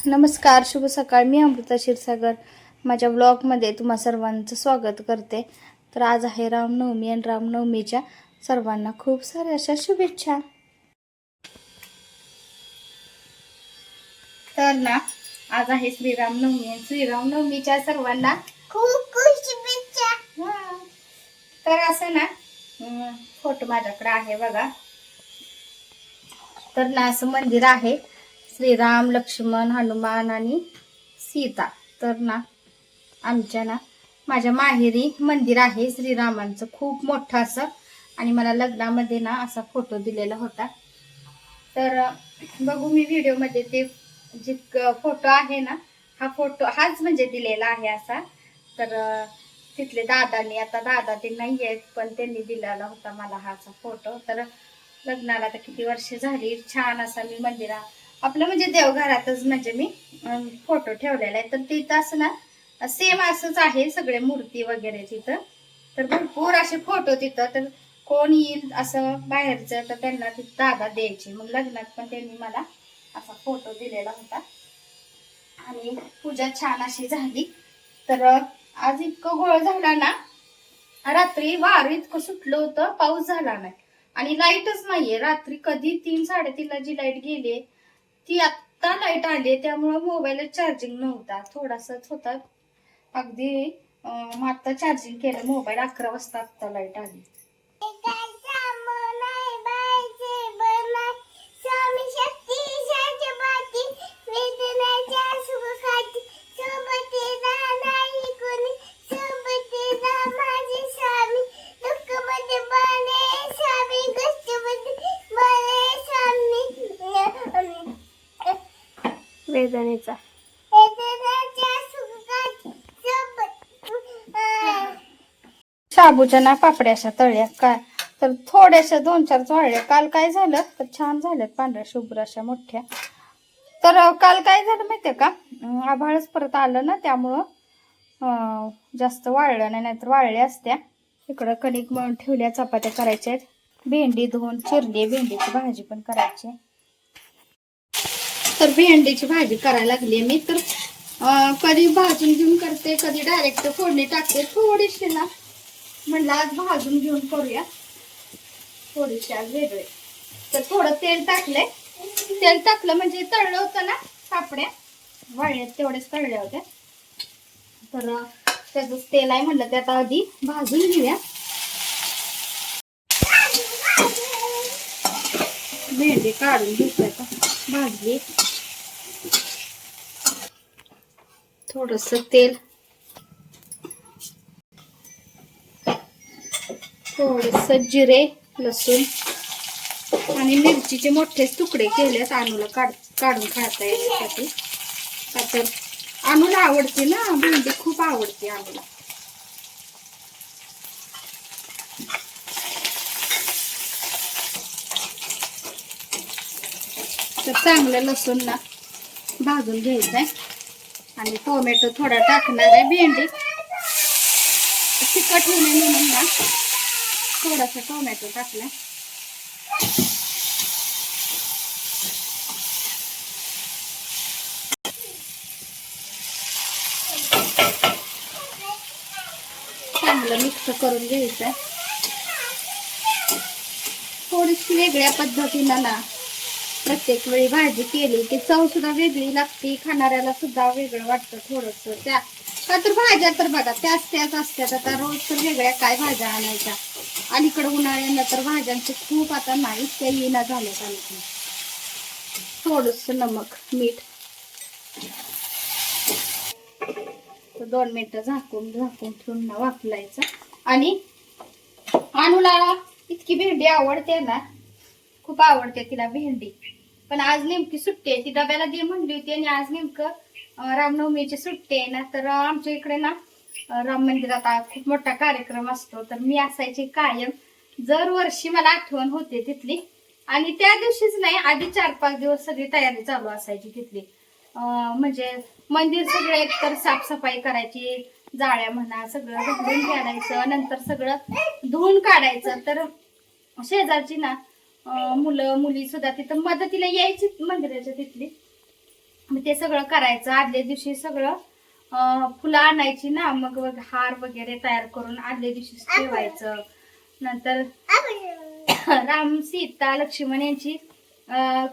नमस्कार, शुभ सकाळ. मी अमृता क्षीरसागर माझ्या ब्लॉगमध्ये तुम्हा सर्वांचं स्वागत करते. तर आज आहे रामनवमी आणि रामनवमीच्या सर्वांना खूप साऱ्या अशा शुभेच्छा. तर ना आज आहे श्रीरामनवमी आणि श्रीरामनवमीच्या सर्वांना खूप खूप शुभेच्छा. तर असं ना फोटो माझ्याकडे आहे बघा. तर ना असं मंदिर आहे, श्रीराम, लक्ष्मण, हनुमान आणि सीता. तर ना आमच्या ना माझ्या माहेरी मंदिर आहे श्रीरामांचं खूप मोठं असं, आणि मला लग्नामध्ये ना असा फोटो दिलेला होता. तर बघू मी व्हिडिओमध्ये ते जे फोटो आहे ना, हा फोटो हाच म्हणजे दिलेला आहे असा. तर तिथले दादांनी, आता दादा ते नाही आहेत पण त्यांनी दिलेला होता मला हा असा फोटो. तर लग्नाला तर किती वर्ष झाली, छान असा मी मंदिरा आपलं म्हणजे देवघरातच म्हणजे मी फोटो ठेवलेला आहे. तर तिथं असं ना सेम असंच आहे, सगळे मूर्ती वगैरे तिथं. तर भरपूर असे फोटो तिथं. तर कोण येईल असं बाहेरचं तर त्यांना तिथं दादा द्यायचे. मग लग्नात पण त्यांनी मला असा फोटो दिलेला होता आणि पूजा छान अशी झाली. तर आज इतकं गोळ झाला ना, रात्री वारं इतकं सुटलं होतं, पाऊस झाला नाही आणि लाईटच नाहीये. रात्री कधी 3-3:30ला जी लाईट गेली ती आत्ता लाईट आली, त्यामुळे मोबाईलला चार्जिंग नव्हता, थोडासाच होता अगदी. मग आता चार्जिंग केलं मोबाईल. 11 वाजता आत्ता लाईट आली. वेदनेचा शाबूच्या ना पापड्या अशा तळल्या काय, तर थोड्याशा 2-4 तळल्या. काल काय झालं तर छान झाल्यात, पांढऱ्या शुभ्र अशा मोठ्या. तर काल काय झालं माहितीये का, आभाळच परत आलं ना, त्यामुळं जास्त वाळलं नाही, नाहीतर वाळल्या असत्या. इकडं कणिक मळून ठेवल्या, चपात्या करायच्या आहेत, भेंडी धुवून चिरली, भेंडीची भाजी पण करायची. तर भेंडीची भाजी करायला लागली मी. तर कधी भाजून घेऊन करते, कधी डायरेक्ट फोडणी टाकते. थोडीशी ना म्हणलं आज भाजून घेऊन करूया, थोडीशी आज वेगळे. तर थोडं तेल टाकलंय, तेल टाकलं म्हणजे तळलं होतं ना पापड्या, वाळल्यात तेवढेच तळल्या होत्या. तर त्याच तेल आहे म्हणलं त्यात आधी भाजून घेऊया. भेंडी काढून घेतोय का भाजली. थोडस तेल, थोडस जिरे, लसूण आणि मिरचीचे मोठे तुकडे केलेत, अनुला काढून खाता येण्यासाठी. का तर अनुला आवडते ना भेंडी, खूप आवडते अनुला. तर चांगलं लसूण ना भाजून घ्यायचंय आणि टोमॅटो थोडा टाकणार आहे. भेंडी तिखट होणे म्हणून ना थोडासा टोमॅटो टाकला. चांगलं मिक्स करून घ्यायचं. थोडीशी वेगळ्या पद्धतीनं ना प्रत्येक वेळी भाजी केली की चव सुद्धा वेगळी लागते, खाणाऱ्याला सुद्धा वेगळं वाटतं थोडस. त्या का तर भाज्या तर बघा त्याच असतात. आता रोज तर वेगळ्या काय भाज्या आणायच्या. अलीकडे उन्हाळ्यानं तर भाज्यांचे खूप आता नाही त्या येणं झाल्यात. आणखी थोडस नमक, मीठ. 2 मिनिटं झाकून ठेवून वाफलायचं. आणि अनुला इतकी भेंडी आवडते ना, खूप आवडते तिला भेंडी. पण आज नेमकी सुट्टी आहे, ती डब्याला दे म्हणली होती आणि आज नेमकं रामनवमीची सुट्टी आहे ना. तर आमच्या इकडे ना राम मंदिरात खूप मोठा कार्यक्रम असतो. तर मी असायची कायम, दर वर्षी मला आठवण होते तिथली. आणि त्या दिवशीच नाही, आधी 4-5 दिवस सगळी तयारी चालू असायची तिथली. म्हणजे मंदिर सगळं एकतर साफसफाई करायची, जाळ्या म्हणा सगळं घालून काढायचं, नंतर सगळं धुवून काढायचं. तर शेजारची ना मुलं मुली सुद्धा तिथं मदतीला यायची मंदिराच्या तिथली. मग ते सगळं करायचं. आदल्या दिवशी सगळं फुलं आणायची ना, मग हार वगैरे तयार करून आदल्या दिवशी ठेवायचं. नंतर राम सीता लक्ष्मण यांची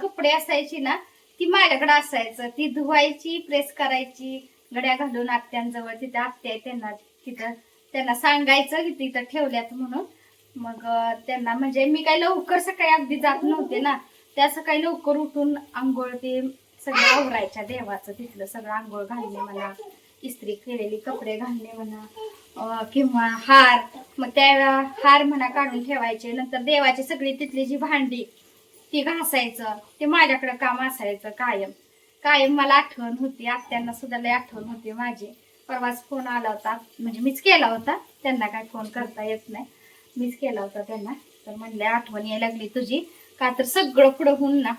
कपडे असायची ना, ती माझ्याकडे असायचं. ती धुवायची, प्रेस करायची, गड्या घालून आत्यांजवळ. तिथे आत्या आहे त्यांना, तिथं त्यांना सांगायचं की तिथं ठेवल्यात म्हणून. मग त्यांना म्हणजे मी काही लवकर सकाळी अगदी जात नव्हते ना, त्या सकाळी लवकर उठून आंघोळ ते सगळं आवरायच्या. देवाचं तिथलं सगळं आंघोळ घालणे म्हणा, इस्त्री केलेली कपडे घालणे म्हणा, किंवा हार, मग त्या हार म्हणा काढून ठेवायचे. नंतर देवाची सगळी तिथली जी भांडी ती घासायचं. ते माझ्याकडे काम असायचं कायम कायम. मला आठवण होती, आत्यांना सुद्धा लय आठवण होती माझी. परवाच फोन आला होता, म्हणजे मीच केला होता त्यांना, काय फोन करता येत नाही, मीच केला होता त्यांना. तर म्हणले आठवण यायला लागली तुझी, का तर सगळं पुढं होऊन ना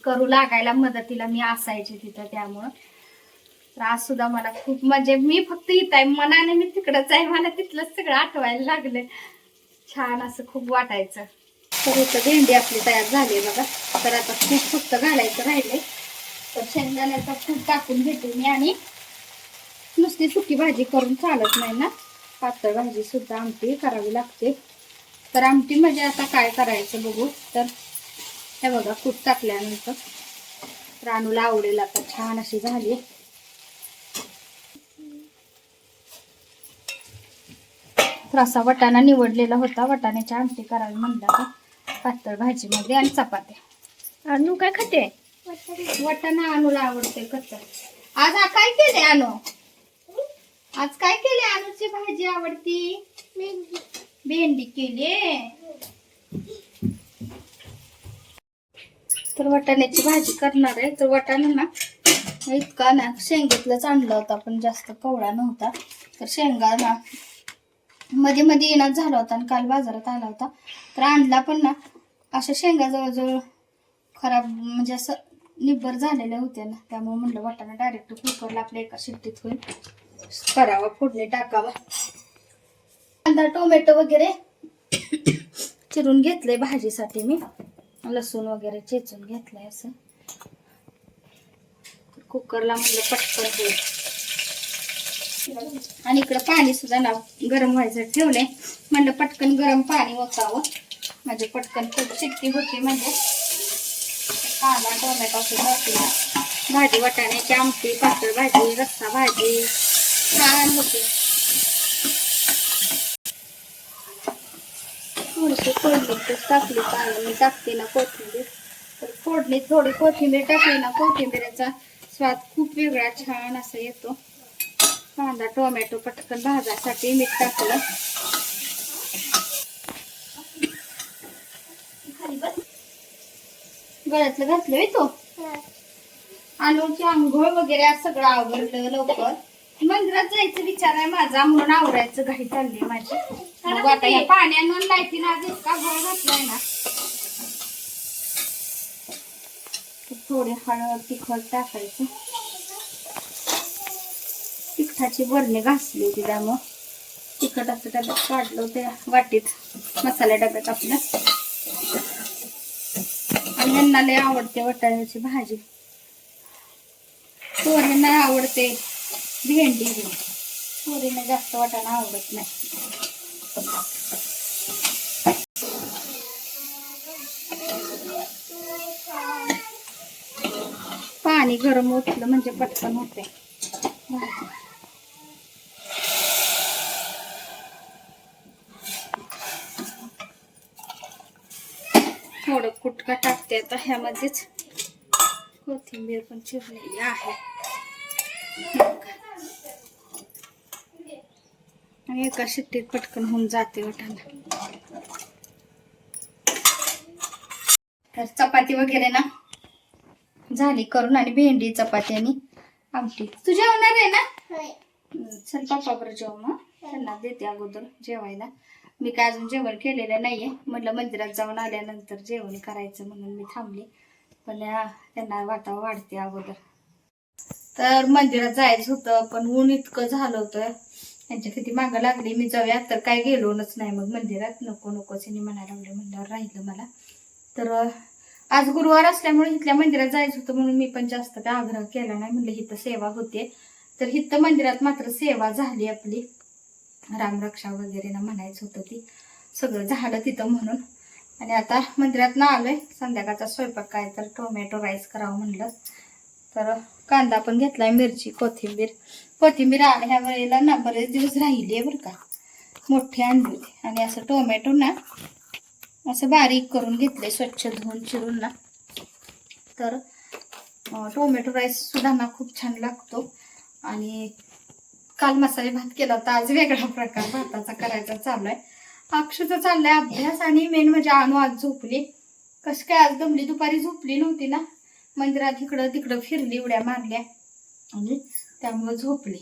करू लागायला मदतीला मी असायचे तिथं. त्यामुळं तर आज सुद्धा मला खूप, म्हणजे मी फक्त इथं आहे मनाने, मी तिकडंच आहे, मला तिथलंच सगळं आठवायला लागलं. छान असं खूप वाटायचं. तर इथं भेंडी आपली तयार झाली बघा. तर आता खूप फक्त घालायचं राहिले. तर शेंगदाण्याचा खूप टाकून घेते मी. आणि नुसती सुकी भाजी करून चालत नाही ना, पातळ भाजी सुद्धा आमटी करावी लागते. तर आमटी म्हणजे आता काय करायचं बघू. तर हे बघा, कूट टाकल्यानंतर रानूला आवडेल. आता छान अशी झाली. तर असा वटाणा निवडलेला होता, वटाण्याची आमटी करावी म्हणलं का पातळ भाजीमध्ये. आणि चपात्या. अनु काय खाते? वटाणा अनुला आवडते कच्चा. आज काय केले अनु? आज काय केले? अनुची भाजी आवडती, भेंडी केली. तर वाटाण्याची भाजी करणार आहे. तर वाटाणा ना इतका ना शेंगेतलाच आणला होता, पण जास्त कवळा नव्हता. तर शेंगा ना मध्ये मध्ये येणार झाला होता, आणि काल बाजारात आला होता. तर आणला पण ना अशा शेंगा जवळजवळ खराब, म्हणजे असं निब्बर झालेल्या होत्या ना. त्यामुळे म्हणलं वाटाणा डायरेक्ट कुकरला आपल्या एका शिट्टीत होईल करावा, फोडणी टाकावा. कांदा टोमॅटो वगैरे चिरून घेतले भाजीसाठी. मी लसूण वगैरे चेचून घेतलंय असं. कुकरला म्हणलं पटकन होईल. आणि इकडं पाणी सुद्धा ना गरम व्हायचं ठेवलंय. म्हणलं पटकन गरम पाणी ओतावं, म्हणजे पटकन खूप शिट्टी होती. म्हणजे कांदा टोमॅटो सुद्धा भाजी, वाटाण्याची आमटी, पातळ भाजी, रस्सा भाजी छान होते. थोडीशी कोथिंबीर टाकली, मी टाकते ना कोथिंबीर. तर फोडणी थोडी कोथिंबीर टाकली ना, कोथिंबीरचा स्वाद खूप वेगळा छान असं येतो. कांदा टोमॅटो पटकन भाजासाठी मीठ टाकलं. गळ्यातलं घातलंय तो. अनुची आंघोळ वगैरे सगळं आवडलं. लवकर मंदिरात जायचं विचार आहे माझा, म्हणून आवरायचं घाई चालली माझी. मग आता या पाण्यानं लाईटीनं आज इतका गोळ घातलाय ना. थोडे हळद तिखट टाकायचं. तिखटाची बरणी घासली होती, त्यामुळं तिखट असं डब्यात काढलं त्या वाटीत मसाला डब्यात आपल्या. आणि यांना लय आवडते वाटाण्याची भाजी. पोरींना आवडते भेंडी, पोरींना जास्त वाटाणा आवडत नाही. पाणी गरम उठलं म्हणजे पटकन होते. थोडं कुटका टाकते आता ह्यामध्येच. कोथिंबीर पण चिरलेली आहे. आणि एका शिट्टीत पटकन होऊन जाते वाटाणा. तर चपाती वगैरे ना झाली करून, आणि भेंडी चपाती आणि आमटी. तू जेवणार आहे ना? चल पप्पा बरं जेव, मग त्यांना देते अगोदर जेवायला. मी काय अजून जेवण केलेलं नाहीये. म्हटलं मंदिरात जाऊन आल्यानंतर जेवण करायचं म्हणून मी थांबले, पण त्यांना वाढते अगोदर. तर मंदिरात जायचं होतं, पण ऊन इतकं झालं होतं. त्यांच्या किती मागं लागली मी जाऊया, तर काय गेलोच नाही. मग मंदिरात नको नकोच म्हणायला लागले, म्हणल्यावर राहिलं मला. तर आज गुरुवार असल्यामुळे इथल्या मंदिरात जायचं होतं म्हणून मी पण जास्त काय आग्रह केला नाही. म्हणलं इथं सेवा होते. तर इथं मंदिरात मात्र सेवा झाली आपली. रामरक्षा वगैरे ना म्हणायचं होतं, ती सगळं झालं तिथं म्हणून. आणि आता मंदिरात ना आलोय. संध्याकाळचा स्वयंपाक काय तर टोमॅटो राईस करावं म्हणलं. तर कांदा पण घेतलाय, मिरची, कोथिंबीर ह्या वेळेला ना बरेच दिवस राहिली आहे बरं का, मोठी आणली होती. आणि असं टोमॅटो ना असं बारीक करून घेतले, स्वच्छ धुवून चिरून ना. तर टोमॅटो राईस सुद्धा ना खूप छान लागतो. आणि काल मसाले भात केला होता, आज वेगळा प्रकार भाताचा करायचा चालू आहे. अक्षूचा चाललाय अभ्यास. आणि मेन म्हणजे अनु आज झोपली. कसं काय आज दमली, दुपारी झोपली नव्हती ना, मंदिरात इकडं तिकडं फिरली, उड्या मारल्या आणि त्यामुळे झोपली.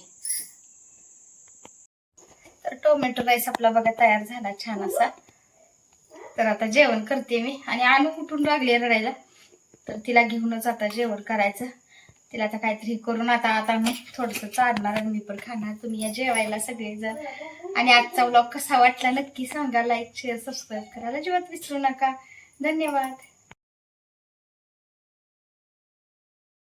तर टोमॅटो राईस आपला बघा तयार झाला छान असा. तर आता जेवण करते मी. आणि अनु कुठून लागली रडायला, तर तिला घेऊनच आता जेवण करायचं. तिला आता काहीतरी करून आता मी थोडंसं चालणार आणि मी पण खाणार. तुम्ही या जेवायला सगळेजण. आणि आजचा व्लॉग कसा वाटला नक्की सांगा. लाईक, शेअर, सबस्क्राईब करायला अजिबात विसरू नका. धन्यवाद.